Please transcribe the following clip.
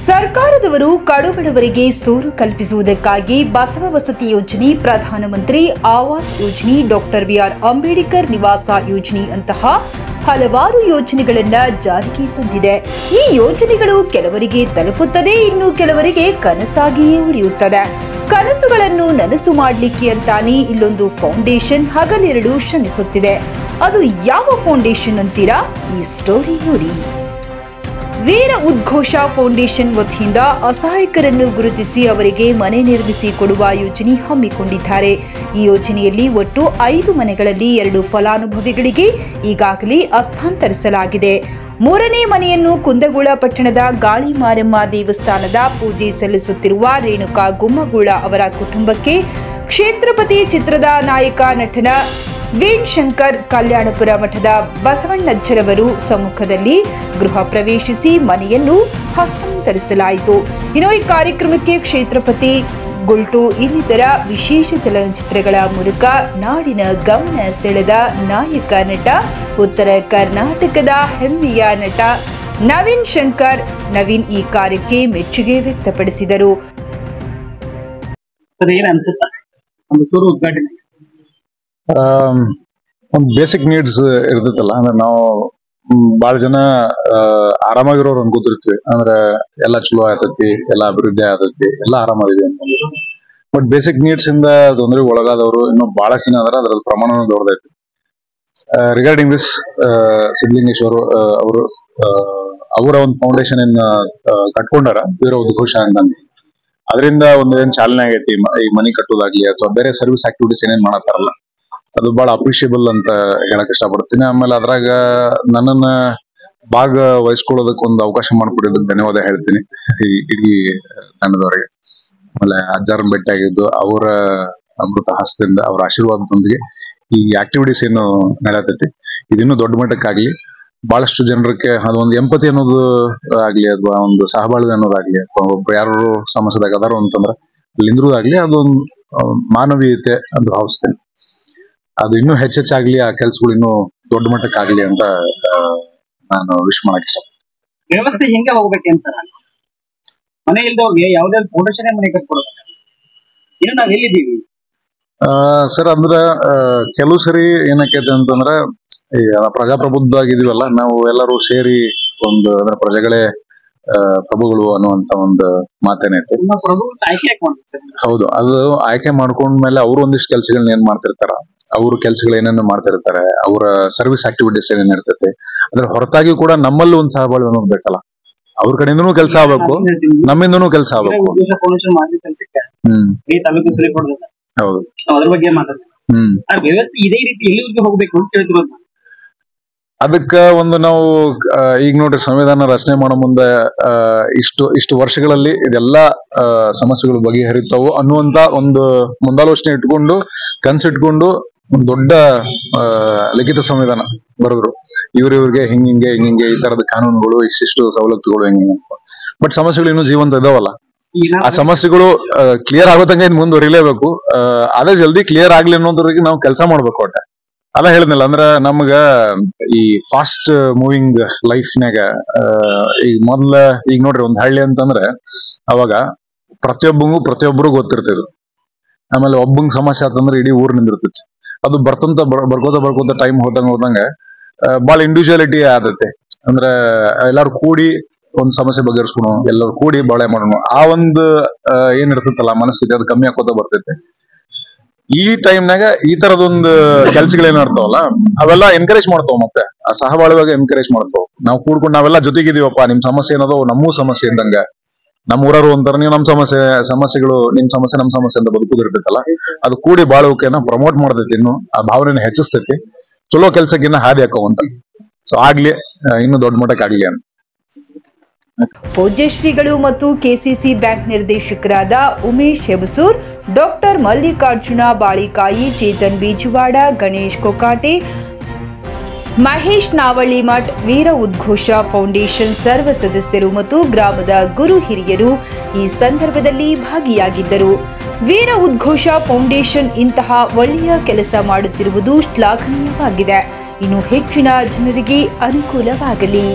ಸರ್ಕಾರದವರು ಕಡುಬಡವರಿಗೆ ಸೂರು ಕಲ್ಪಿಸುವುದಕ್ಕಾಗಿ ಬಸವ ವಸತಿ ಯೋಜನೆ, ಪ್ರಧಾನಮಂತ್ರಿ ಆವಾಸ್ ಯೋಜನೆ, ಡಾಕ್ಟರ್ ಬಿಆರ್ ಅಂಬೇಡ್ಕರ್ ನಿವಾಸ ಯೋಜನೆ ಅಂತಹ ಹಲವಾರು ಯೋಜನೆಗಳನ್ನ ಜಾರಿಗೆ ತಂದಿದೆ. ಈ ಯೋಜನೆಗಳು ಕೆಲವರಿಗೆ ತಲುಪುತ್ತದೆ, ಇನ್ನು ಕೆಲವರಿಗೆ ಕನಸಾಗಿಯೇ ಉಳಿಯುತ್ತದೆ. ಕನಸುಗಳನ್ನು ನನಸು ಮಾಡಲಿಕ್ಕೆ ಅಂತಾನೆ ಇಲ್ಲೊಂದು ಫೌಂಡೇಶನ್ ಹಗಲಿರುಳು ಶ್ರಮಿಸುತ್ತಿದೆ. ಅದು ಯಾವ ಫೌಂಡೇಶನ್ ಅಂತೀರಾ? ಈ ಸ್ಟೋರಿ ನೋಡಿ. ವೀರ ಉದ್ಘೋಷ ಫೌಂಡೇಶನ್ ವತಿಯಿಂದ ಅಸಹಾಯಕರನ್ನು ಗುರುತಿಸಿ ಅವರಿಗೆ ಮನೆ ನಿರ್ಮಿಸಿ ಕೊಡುವ ಯೋಜನೆ ಹಮ್ಮಿಕೊಂಡಿದ್ದಾರೆ. ಈ ಯೋಜನೆಯಲ್ಲಿ ಒಟ್ಟು 5 ಮನೆಗಳಲ್ಲಿ 2 ಫಲಾನುಭವಿಗಳಿಗೆ ಈಗಾಗಲೇ ಹಸ್ತಾಂತರಿಸಲಾಗಿದೆ. 3ನೇ ಮನೆಯನ್ನು ಕುಂದಗೋಳ ಪಟ್ಟಣದ ಗಾಳಿ ಮಾರಮ್ಮ ದೇವಸ್ಥಾನದ ಪೂಜೆ ಸಲ್ಲಿಸುತ್ತಿರುವ ರೇಣುಕಾ ಗುಮ್ಮಗೋಳ ಅವರ ಕುಟುಂಬಕ್ಕೆ ಕ್ಷೇತ್ರಪತಿ ಚಿತ್ರದ ನಾಯಕ ನಟನ ವೀಣ್ ಶಂಕರ್ ಕಲ್ಯಾಣಪುರ ಮಠದ ಬಸವಣ್ಣಜ್ಜರವರು ಸಮ್ಮುಖದಲ್ಲಿ ಗೃಹ ಪ್ರವೇಶಿಸಿ ಮನೆಯನ್ನು ಹಸ್ತಾಂತರಿಸಲಾಯಿತು. ಇನ್ನು ಈ ಕಾರ್ಯಕ್ರಮಕ್ಕೆ ಕ್ಷೇತ್ರಪತಿ ಗುಲ್ಟು ಇನ್ನಿತರ ವಿಶೇಷ ಚಲನಚಿತ್ರಗಳ ಮೂಲಕ ನಾಡಿನ ಗಮನ ಸೆಳೆದ ನಾಯಕ ನಟ, ಉತ್ತರ ಕರ್ನಾಟಕದ ಹೆಮ್ಮೆಯ ನಟ ನವೀನ್ ಶಂಕರ್ ಈ ಕಾರ್ಯಕ್ಕೆ ಮೆಚ್ಚುಗೆ ವ್ಯಕ್ತಪಡಿಸಿದರು. ಒಂದು ಬೇಸಿಕ್ ನೀಡ್ಸ್ ಇರ್ತೈತಲ್ಲ, ಅಂದ್ರೆ ನಾವು ಬಹಳ ಜನ ಆರಾಮಾಗಿರೋರು ಅನ್ಕೋತಿರ್ತೀವಿ. ಅಂದ್ರೆ ಎಲ್ಲಾ ಚಲೋ ಆತೈತಿ, ಎಲ್ಲಾ ಅಭಿವೃದ್ಧಿ ಆತೈತಿ, ಎಲ್ಲಾ ಆರಾಮಾಗಿದೆ ಅಂತ. ಬಟ್ ಬೇಸಿಕ್ ನೀಡ್ಸ್ ಇಂದ ತೊಂದರೆ ಒಳಗಾದವರು ಇನ್ನೂ ಬಹಳಷ್ಟು ಜನ ಅದರ ಅದ್ರ ಪ್ರಮಾಣ ದೊಡ್ಡದೈತಿ. ರಿಗಾರ್ಡಿಂಗ್ ದಿಸ್, ಸಿದ್ಧಲಿಂಗೇಶ್ವರ ಅವರು ಅವರ ಒಂದು ಫೌಂಡೇಶನ್ ಕಟ್ಕೊಂಡಾರ, ವೀರ ಉದ್ಘೋಷ ಅಂತ. ಅದರಿಂದ ಒಂದು ಏನ್ ಚಾಲನೆ ಆಗೈತಿ ಈ ಮನಿ ಕಟ್ಟೋದಾಗ್ಲಿ ಅಥವಾ ಬೇರೆ ಸರ್ವಿಸ್ ಆಕ್ಟಿವಿಟೀಸ್ ಏನೇನ್ ಮಾಡತ್ತಾರಲ್ಲ, ಅದು ಬಹಳ ಅಪ್ರಿಷಿಯಬಲ್ ಅಂತ ಹೇಳಕ್ ಇಷ್ಟಪಡ್ತೀನಿ. ಆಮೇಲೆ ಅದ್ರಾಗ ನನ್ನನ್ನ ಭಾಗವಹಿಸ್ಕೊಳ್ಳೋದಕ್ಕೆ ಒಂದು ಅವಕಾಶ ಮಾಡಿಕೊಡೋದಕ್ಕೆ ಧನ್ಯವಾದ ಹೇಳ್ತೀನಿ ಇಡೀ ತಂಡದವರಿಗೆ. ಆಮೇಲೆ ಅಜ್ಜಾರನ್ ಭೇಟಿ ಆಗಿದ್ದು ಅವರ ಅಮೃತ ಹಸ್ತದಿಂದ, ಅವರ ಆಶೀರ್ವಾದದೊಂದಿಗೆ ಈ ಆಕ್ಟಿವಿಟೀಸ್ ಏನು ನಡೆಯತೈತಿ ಇದಿನ್ನೂ ದೊಡ್ಡ ಮಟ್ಟಕ್ಕಾಗ್ಲಿ, ಬಹಳಷ್ಟು ಜನರಿಗೆ ಅದೊಂದು ಎಂಪತಿ ಅನ್ನೋದು ಆಗ್ಲಿ, ಅಥವಾ ಒಂದು ಸಹಬಾಳ್ವೆ ಅನ್ನೋದಾಗ್ಲಿ, ಅಥವಾ ಒಬ್ರು ಯಾರು ಸಮಸ್ಯೆದಾಗ ಅದಾರು ಅಂತಂದ್ರೆ ಅಲ್ಲಿಂದ್ರದಾಗ್ಲಿ, ಅದೊಂದು ಮಾನವೀಯತೆ ಅಂತ ಭಾವಿಸ್ತೇನೆ. ಅದು ಇನ್ನೂ ಹೆಚ್ಚೆಚ್ಚಾಗ್ಲಿ, ಆ ಕೆಲ್ಸಗಳು ಇನ್ನೂ ದೊಡ್ಡ ಮಟ್ಟಕ್ಕಾಗ್ಲಿ ಅಂತ ನಾನು ವಿಶ್ ಮಾಡಕ್ ಇಷ್ಟ. ವ್ಯವಸ್ಥೆ ಹೆಂಗೆ ಹೋಗ್ಬೇಕೇನ್ ಸರ್? ಮನೆ ಇಲ್ದವ್ರಿಗೆ ಯಾವ್ದೇ ಫೌಂಡೇಶನ್ ಮನೆ ಕಟ್ಕೊಡೋದು, ಇನ್ನು ನಾವ್ ಎಲ್ಲಿದ್ದೀವಿ ಸರ್? ಅಂದ್ರೆ ಕೆಲವು ಸರಿ ಏನಕ್ಕೈತೆ ಅಂತಂದ್ರೆ, ಪ್ರಜಾಪ್ರಬುದ್ಧ ಆಗಿದೀವಲ್ಲ ನಾವು ಎಲ್ಲರೂ ಸೇರಿ ಒಂದು ಅಂದ್ರೆ ಪ್ರಜೆಗಳೇ ಪ್ರಭುಗಳು ಅನ್ನುವಂತ ಒಂದು ಮಾತೇನೈತೆ. ಹೌದು, ಅದು ಆಯ್ಕೆ ಮಾಡ್ಕೊಂಡ್ಮೇಲೆ ಅವ್ರು ಒಂದಿಷ್ಟು ಕೆಲ್ಸಗಳನ್ನ ಏನ್ ಮಾಡ್ತಿರ್ತಾರ, ಅವ್ರ ಕೆಲ್ಸಗಳು ಏನೇನು ಮಾಡ್ತಿರ್ತಾರೆ, ಅವರ ಸರ್ವಿಸ್ ಆಕ್ಟಿವಿಟೀಸ್ ಏನೇನ್ ಇರ್ತೈತೆ, ಅದ್ರ ಹೊರತಾಗಿ ಕೂಡ ನಮ್ಮಲ್ಲಿ ಒಂದ್ ಸಹಬಾಳ್ವೆ ಅನ್ನೋದು ಬೇಕಲ್ಲ. ಅವ್ರ ಕಡೆಯಿಂದನೂ ಕೆಲಸ ಆಗ್ಬೇಕು, ನಮ್ಮಿಂದನೂ ಕೆಲಸ ಆಗ್ಬೇಕು. ಹೌದು, ಅದ್ರ ಬಗ್ಗೆ ವ್ಯವಸ್ಥೆ ಇದೇ ರೀತಿ ಎಲ್ಲಿವರೆಗೆ ಹೋಗ್ಬೇಕು ಅಂತ ಹೇಳ್ತಿರೋದು. ಅದಕ್ಕ ಒಂದು ನಾವು ಈಗ ನೋಡ್ರಿ, ಸಂವಿಧಾನ ರಚನೆ ಮಾಡೋ ಮುಂದೆ ಇಷ್ಟು ವರ್ಷಗಳಲ್ಲಿ ಇದೆಲ್ಲಾ ಸಮಸ್ಯೆಗಳು ಬಗೆಹರಿತಾವು ಅನ್ನುವಂತ ಒಂದು ಮುಂದಾಲೋಚನೆ ಇಟ್ಕೊಂಡು, ಕನ್ಸಿಟ್ಕೊಂಡು ಒಂದು ದೊಡ್ಡ ಲಿಖಿತ ಸಂವಿಧಾನ ಬರೆದ್ರು. ಇವ್ರಿಗೆ ಹಿಂಗೆ ಈ ತರದ ಕಾನೂನುಗಳು, ಇಷ್ಟಿಷ್ಟು ಸವಲತ್ತುಗಳು ಹೆಂಗೆ. ಬಟ್ ಸಮಸ್ಯೆಗಳು ಇನ್ನೂ ಜೀವಂತ ಇದಾವಲ್ಲ, ಆ ಸಮಸ್ಯೆಗಳು ಕ್ಲಿಯರ್ ಆಗೋ ತನಕ ಇನ್ ಮುಂದುವರಿಲೇಬೇಕು. ಅದೇ ಜಲ್ದಿ ಕ್ಲಿಯರ್ ಆಗ್ಲಿ ಅನ್ನೋದ್ರಿಗೆ ನಾವು ಕೆಲಸ ಮಾಡ್ಬೇಕು. ಒಟ್ಟೆ ಅದ ಹೇಳಿದ್ನಲ್ಲ, ಅಂದ್ರ ನಮ್ಗ ಈ ಫಾಸ್ಟ್ ಮೂವಿಂಗ್ ಲೈಫ್ನಾಗ ಈಗ ನೋಡ್ರಿ, ಒಂದ್ ಹಳ್ಳಿ ಅಂತಂದ್ರೆ ಅವಾಗ ಪ್ರತಿಯೊಬ್ಬರು ಗೊತ್ತಿರ್ತಿದ್ರು. ಆಮೇಲೆ ಒಬ್ಬಂಗ್ ಸಮಸ್ಯೆ ಆತಂದ್ರೆ ಇಡೀ ಊರ್ ನಿಂದಿರ್ತೈತಿ. ಅದು ಬರ್ಕೋತ ಟೈಮ್ ಹೋದಂಗ ಬಾಳ ಇಂಡಿವಿಜುವಾಲಿಟಿ ಆದತ್ತೆ. ಅಂದ್ರೆ ಎಲ್ಲಾರು ಕೂಡಿ ಒಂದ್ ಸಮಸ್ಯೆ ಬಗೆಹರಿಸ್ಕೊಣ, ಎಲ್ಲರೂ ಕೂಡಿ ಬಾಳೆ ಮಾಡೋಣ, ಆ ಒಂದು ಏನಿರ್ತೈತಲ್ಲ ಮನಸ್ಥಿತಿ, ಅದು ಕಮ್ಮಿ ಆಕೋತ ಬರ್ತೈತೆ. ಈ ಟೈಮ್ನಾಗ ಈ ತರದೊಂದು ಕೆಲ್ಸಗಳೇನಾಡ್ತಾವಲ್ಲ ಅವೆಲ್ಲ ಎನ್ಕರೇಜ್ ಮಾಡ್ತಾವ, ಮತ್ತೆ ಆ ಸಹಬಾಳ್ವಾಗ ಎನ್ಕರೇಜ್ ಮಾಡ್ತಾವ. ನಾವು ಕೂಡ್ಕೊಂಡು ನಾವೆಲ್ಲ ಜೊತೆಗಿದೀವಪ್ಪ, ನಿಮ್ ಸಮಸ್ಯೆ ಏನದೋ ನಮ್ಮೂ ಸಮಸ್ಯೆ ಇದ್ದಂಗ, ನಮ್ಮ ಊರರು ಅಂತಾರ, ನೀವು ನಮ್ ಸಮಸ್ಯೆಗಳು ನಿಮ್ ಸಮಸ್ಯೆ ನಮ್ ಸಮಸ್ಯೆ ಅಂತ ಬದುಕುದಿರ್ತೈತಲ್ಲ, ಅದು ಕೂಡಿ ಬಾಳುವಿಕೆನ ಪ್ರಮೋಟ್ ಮಾಡ್ತೈತಿ, ಇನ್ನು ಆ ಭಾವನೆನ ಹೆಚ್ಚಿಸ್ತೈತಿ, ಚಲೋ ಕೆಲ್ಸಕ್ಕಿನ್ನ ಹಾದಿ ಹಾಕೋವಂತ. ಸೊ ಆಗ್ಲಿ, ಇನ್ನು ದೊಡ್ಡ ಮಟ್ಟಕ್ಕೆ ಆಗ್ಲಿ ಅಂತ. ಪೂಜ್ಯ ಶ್ರೀಗಳು ಮತ್ತು ಕೆಸಿಸಿ ಬ್ಯಾಂಕ್ ನಿರ್ದೇಶಕರಾದ ಉಮೇಶ್ ಹೆಬಸೂರ್, ಡಾಕ್ಟರ್ ಮಲ್ಲಿಕಾರ್ಜುನ ಬಾಳಿಕಾಯಿ, ಚೇತನ್ ಬೀಜವಾಡ, ಗಣೇಶ್ ಕೊಕಾಟೆ, ಮಹೇಶ್ ನಾವಳ್ಳಿಮಠ್, ವೀರ ಉದ್ಘೋಷ ಫೌಂಡೇಶನ್ ಸರ್ವ ಸದಸ್ಯರು ಮತ್ತು ಗ್ರಾಮದ ಗುರು ಹಿರಿಯರು ಈ ಸಂದರ್ಭದಲ್ಲಿ ಭಾಗಿಯಾಗಿದ್ದರು. ವೀರ ಉದ್ಘೋಷ ಫೌಂಡೇಶನ್ ಇಂತಹ ಒಳ್ಳೆಯ ಕೆಲಸ ಮಾಡುತ್ತಿರುವುದು ಶ್ಲಾಘನೀಯವಾಗಿದೆ. ಇನ್ನು ಹೆಚ್ಚಿನ ಜನರಿಗೆ ಅನುಕೂಲವಾಗಲಿ.